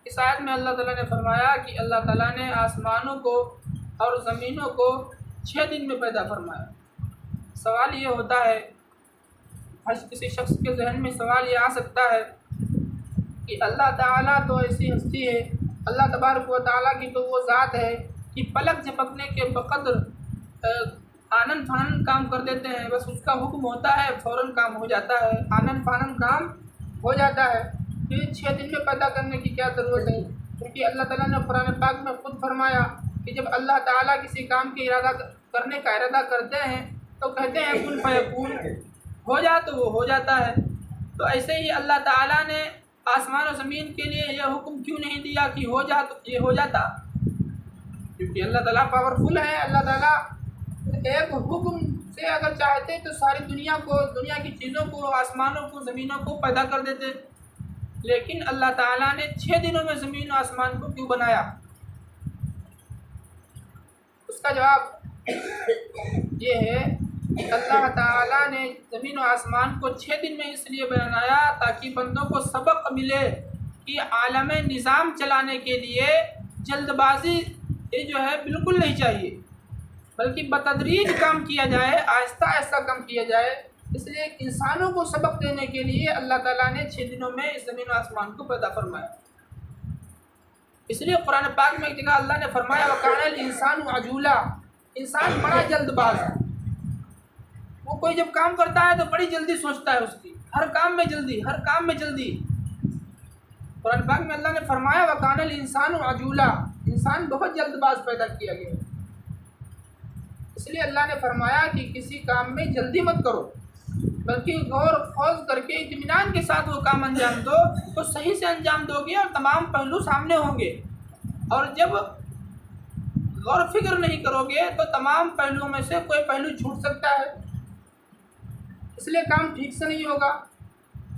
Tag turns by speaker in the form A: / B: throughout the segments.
A: اس آیت میں اللہ تعالیٰ نے فرمایا کہ اللہ تعالیٰ نے آسمانوں کو اور زمینوں کو 6 دن میں پیدا فرمایا۔ سوال یہ ہوتا ہے، ہر کسی شخص کے ذہن میں سوال یہ آ سکتا ہے کہ اللہ تعالیٰ تو ایسی ہستی ہے، اللہ تبارک و تعالیٰ کی تو وہ ذات ہے کہ پلک جھپکنے کے بقدر آنن فانن کام کر دیتے ہیں، بس اس کا حکم ہوتا ہے فوراً کام ہو جاتا ہے، آنن فانن کام ہو جاتا ہے۔ پھر 6 دن میں پیدا کرنے کی کیا ضرورت ہے؟ کیونکہ اللہ تعالیٰ نے قرآن پاک میں خود فرمایا کہ جب اللہ تعالیٰ کسی کام کی کرنے کا ارادہ کرتے ہیں تو کہتے ہیں کن فیکون، ہو جا تو وہ ہو جاتا ہے۔ تو ایسے ہی اللہ تعالیٰ نے آسمان و زمین کے لیے یہ حکم کیوں نہیں دیا کہ ہو جا تو یہ ہو جاتا؟ کیونکہ اللہ تعالیٰ پاورفل ہے۔ اللہ تعالیٰ ایک حکم سے اگر چاہتے تو ساری دنیا کو، دنیا کی چیزوں کو، آسمانوں کو، زمینوں کو پیدا کر دیتے، لیکن اللہ تعالیٰ نے 6 دنوں میں زمین و آسمان کو کیوں بنایا؟ اس کا جواب یہ ہے کہ اللہ تعالیٰ نے زمین و آسمان کو 6 دن میں اس لیے بنایا تاکہ بندوں کو سبق ملے کہ عالم نظام چلانے کے لیے جلد بازی جو ہے بالکل نہیں چاہیے، بلکہ بتدریج کام کیا جائے، آہستہ آہستہ کام کیا جائے۔ اس لیے انسانوں کو سبق دینے کے لیے اللہ تعالیٰ نے 6 دنوں میں اس زمین و آسمان کو پیدا فرمایا۔ اس لیے قرآن پاک میں ایک جگہ اللہ نے فرمایا وَكَانَ الْإِنسَانُ عَجُولًا، انسان بڑا جلد باز ہے۔ وہ کوئی جب کام کرتا ہے تو بڑی جلدی سوچتا ہے، اس کی ہر کام میں جلدی، ہر کام میں جلدی۔ قرآن پاک میں اللہ نے فرمایا وَكَانَ الْإِنسَانُ عَجُولًا، انسان بہت جلد باز پیدا کیا گیا۔ اس لیے اللہ نے فرمایا کہ کسی کام میں جلدی مت کرو، بلکہ غور خوض کر کے اطمینان کے ساتھ وہ کام انجام دو، تو صحیح سے انجام دو گے اور تمام پہلو سامنے ہوں گے۔ اور جب غور و فکر نہیں کرو گے تو تمام پہلوؤں میں سے کوئی پہلو چھوٹ سکتا ہے، اس لیے کام ٹھیک سے نہیں ہوگا۔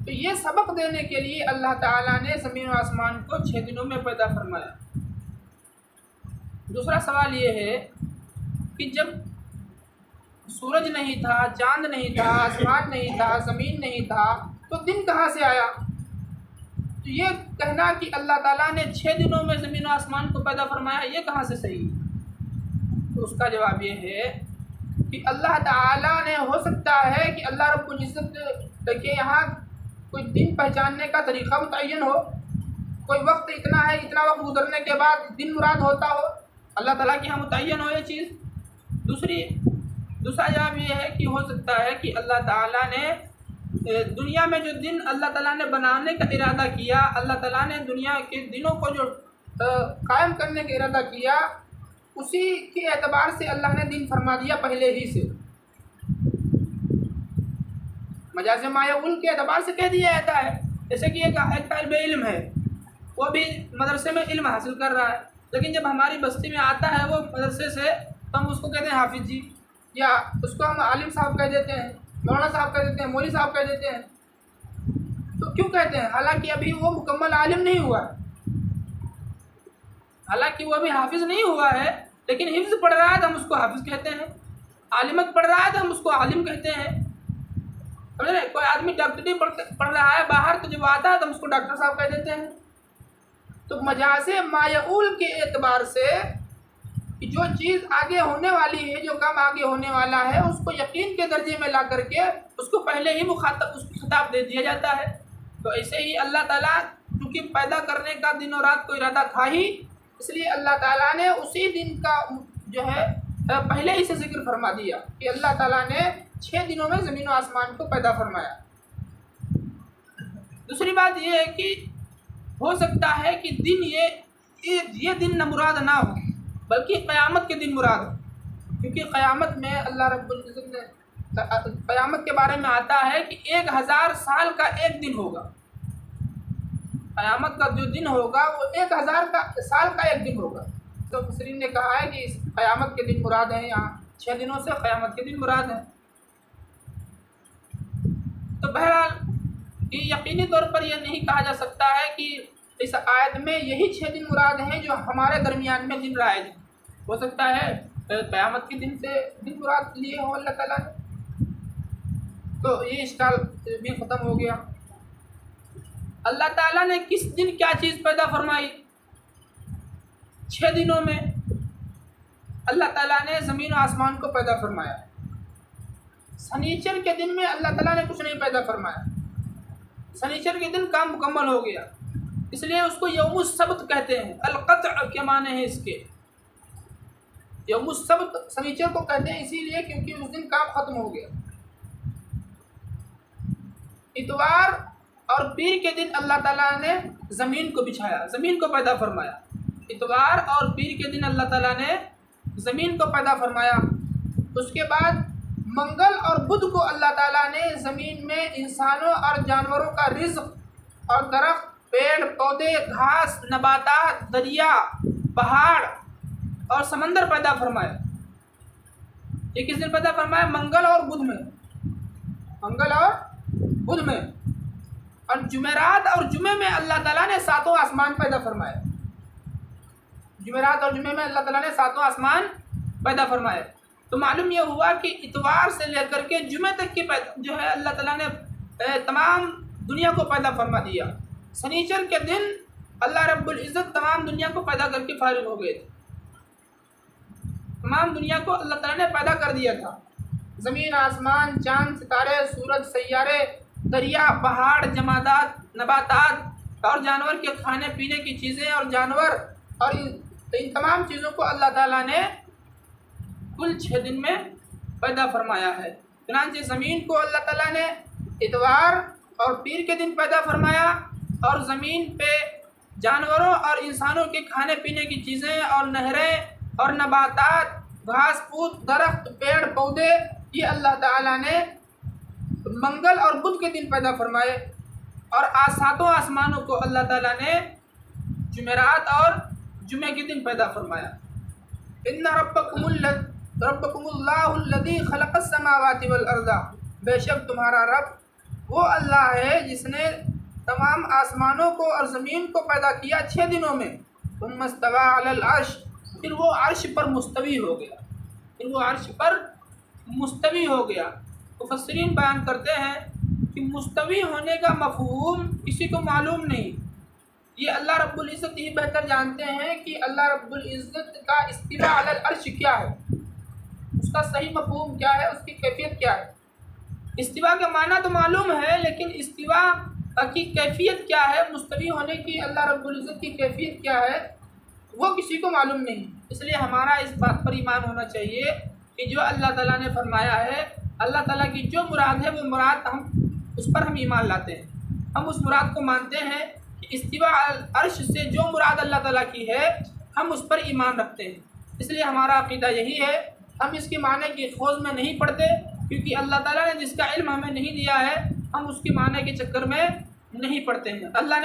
A: تو یہ سبق دینے کے لیے اللہ تعالیٰ نے زمین و آسمان کو 6 دنوں میں پیدا فرمایا۔ دوسرا سوال یہ ہے کہ جب سورج نہیں تھا، چاند نہیں تھا، آسمان نہیں تھا، زمین نہیں تھا، تو دن کہاں سے آیا؟ تو یہ کہنا کہ اللہ تعالیٰ نے 6 دنوں میں زمین و آسمان کو پیدا فرمایا، یہ کہاں سے صحیح؟ تو اس کا جواب یہ ہے کہ اللہ تعالیٰ نے، ہو سکتا ہے کہ اللہ رب العزت کے یہاں کوئی دن پہچاننے کا طریقہ متعین ہو، کوئی وقت اتنا ہے، اتنا وقت گزرنے کے بعد دن مراد ہوتا ہو، اللہ تعالیٰ کے یہاں متعین ہو یہ چیز۔ دوسرا جواب یہ ہے کہ ہو سکتا ہے کہ اللہ تعالیٰ نے دنیا میں جو دن اللہ تعالیٰ نے بنانے کا ارادہ کیا، اللہ تعالیٰ نے دنیا کے دنوں کو جو قائم کرنے کا ارادہ کیا، اسی کے اعتبار سے اللہ نے دن فرما دیا پہلے ہی سے، مجاز مایعول کے اعتبار سے کہہ دیا جاتا ہے۔ جیسے کہ ایک طالب علم ہے، وہ بھی مدرسے میں علم حاصل کر رہا ہے، لیکن جب ہماری بستی میں آتا ہے وہ مدرسے سے، تو ہم اس کو کہتے ہیں حافظ جی، یا اس کو ہم عالم صاحب کہہ دیتے ہیں، مولانا صاحب کہہ دیتے ہیں، مولوی صاحب کہہ دیتے ہیں۔ تو کیوں کہتے ہیں؟ حالانکہ ابھی وہ مکمل عالم نہیں ہوا ہے، حالانکہ وہ ابھی حافظ نہیں ہوا ہے، لیکن حفظ پڑھ رہا ہے تو ہم اس کو حافظ کہتے ہیں، عالمت پڑھ رہا ہے تو ہم اس کو عالم کہتے ہیں۔ کوئی آدمی ڈاکٹری پڑھ رہا ہے باہر، تو جب آتا ہے تو ہم اس کو ڈاکٹر صاحب کہہ دیتے ہیں۔ تو مجاز مایعول کے اعتبار سے جو چیز آگے ہونے والی ہے، جو کام آگے ہونے والا ہے، اس کو یقین کے درجے میں لا کر کے اس کو پہلے ہی اس کو خطاب دے دیا جاتا ہے۔ تو ایسے ہی اللہ تعالیٰ کیونکہ پیدا کرنے کا دن اور رات کو ارادہ تھا ہی، اس لیے اللہ تعالیٰ نے اسی دن کا جو ہے پہلے ہی سے ذکر فرما دیا کہ اللہ تعالیٰ نے 6 دنوں میں زمین و آسمان کو پیدا فرمایا۔ دوسری بات یہ ہے کہ ہو سکتا ہے کہ دن یہ دن نہ مراد نہ ہو، بلکہ قیامت کے دن مراد ہو، کیونکہ قیامت میں اللہ رب العزت نے قیامت کے بارے میں آتا ہے کہ 1000 سال کا ایک دن ہوگا۔ قیامت کا جو دن ہوگا وہ 1000 سال کا ایک دن ہوگا۔ تو مفسرین نے کہا ہے کہ اس قیامت کے دن مراد ہیں، یہاں 6 دنوں سے قیامت کے دن مراد ہیں۔ تو بہرحال یقینی طور پر یہ نہیں کہا جا سکتا ہے کہ اس آیت میں یہی 6 دن مراد ہیں جو ہمارے درمیان میں دن رائج ہیں۔ ہو سکتا ہے قیامت کے دن سے دن مراد لیے ہوں اللہ تعالیٰ نے۔ تو یہ اشکال بھی ختم ہو گیا۔ اللہ تعالیٰ نے کس دن کیا چیز پیدا فرمائی؟ 6 دنوں میں اللہ تعالیٰ نے زمین و آسمان کو پیدا فرمایا۔ سنیچر کے دن میں اللہ تعالیٰ نے کچھ نہیں پیدا فرمایا۔ سنیچر کے دن کام مکمل ہو گیا، اس لیے اس کو یوم السبت کہتے ہیں۔ القطع کے معنی ہیں اس کے۔ یوم السبت سنیچر کو کہتے ہیں اسی لیے کیونکہ اس دن کام ختم ہو گیا۔ اتوار اور پیر کے دن اللہ تعالیٰ نے زمین کو بچھایا، زمین کو پیدا فرمایا۔ اتوار اور پیر کے دن اللہ تعالیٰ نے زمین کو پیدا فرمایا۔ اس کے بعد منگل اور بدھ کو اللہ تعالیٰ نے زمین میں انسانوں اور جانوروں کا رزق اور درخت، پیڑ پودے، گھاس، نباتات، دریا، پہاڑ اور سمندر پیدا فرمایا۔ یہ کس دن پیدا فرمایا؟ منگل اور بدھ میں، منگل اور بدھ میں۔ اور جمعرات اور جمعے میں اللہ تعالیٰ نے 7 آسمان پیدا فرمائے۔ جمعرات اور جمعے میں اللہ تعالیٰ نے 7 آسمان پیدا فرمائے۔ تو معلوم یہ ہوا کہ اتوار سے لے کر کے جمعے تک کی جو ہے اللہ تعالیٰ نے تمام دنیا کو پیدا فرما دیا۔ سنیچر کے دن اللہ رب العزت تمام دنیا کو پیدا کر کے فارغ ہو گئے تھے۔ تمام دنیا کو اللہ تعالیٰ نے پیدا کر دیا تھا۔ زمین، آسمان، چاند، ستارے، سورج، سیارے، دریا، پہاڑ، جمادات، نباتات اور جانور کے کھانے پینے کی چیزیں اور جانور اور ان تمام چیزوں کو اللہ تعالیٰ نے کل 6 دن میں پیدا فرمایا ہے۔ چنانچہ زمین کو اللہ تعالیٰ نے اتوار اور پیر کے دن پیدا فرمایا، اور زمین پہ جانوروں اور انسانوں کے کھانے پینے کی چیزیں اور نہریں اور نباتات، گھاس پھوس، درخت، پیڑ پودے، یہ اللہ تعالیٰ نے منگل اور بدھ کے دن پیدا فرمائے۔ اور 7 آسمانوں کو اللہ تعالیٰ نے جمعرات اور جمعے کے دن پیدا فرمایا۔ ان ربکم اللہ الذی خلق السماوات والارض، بے شک تمہارا رب وہ اللہ ہے جس نے تمام آسمانوں کو اور زمین کو پیدا کیا 6 دنوں میں۔ ثم استوى علی العرش، پھر وہ عرش پر مستوی ہو گیا، پھر وہ عرش پر مستوی ہو گیا۔ مفسرین بیان کرتے ہیں کہ مستوی ہونے کا مفہوم کسی کو معلوم نہیں۔ یہ اللہ رب العزت ہی بہتر جانتے ہیں کہ اللہ رب العزت کا استوا علی العرش کیا ہے، اس کا صحیح مفہوم کیا ہے، اس کی کیفیت کیا ہے۔ استوا کا معنی تو معلوم ہے، لیکن استوا کی کیفیت کیا ہے، مستوی ہونے کی اللہ رب العزت کی کیفیت کیا ہے، وہ کسی کو معلوم نہیں۔ اس لیے ہمارا اس بات پر ایمان ہونا چاہیے کہ جو اللہ تعالیٰ نے فرمایا ہے، اللہ تعالیٰ کی جو مراد ہے وہ مراد اس پر ہم ایمان لاتے ہیں، ہم اس مراد کو مانتے ہیں کہ استوا عرش سے جو مراد اللہ تعالیٰ کی ہے ہم اس پر ایمان رکھتے ہیں۔ اس لیے ہمارا عقیدہ یہی ہے، ہم اس کے معنی کی کھوج میں نہیں پڑتے، کیونکہ اللہ تعالیٰ نے جس کا علم ہمیں نہیں دیا ہے ہم اس کے معنی کے چکر میں نہیں پڑتے ہیں۔ اللہ نے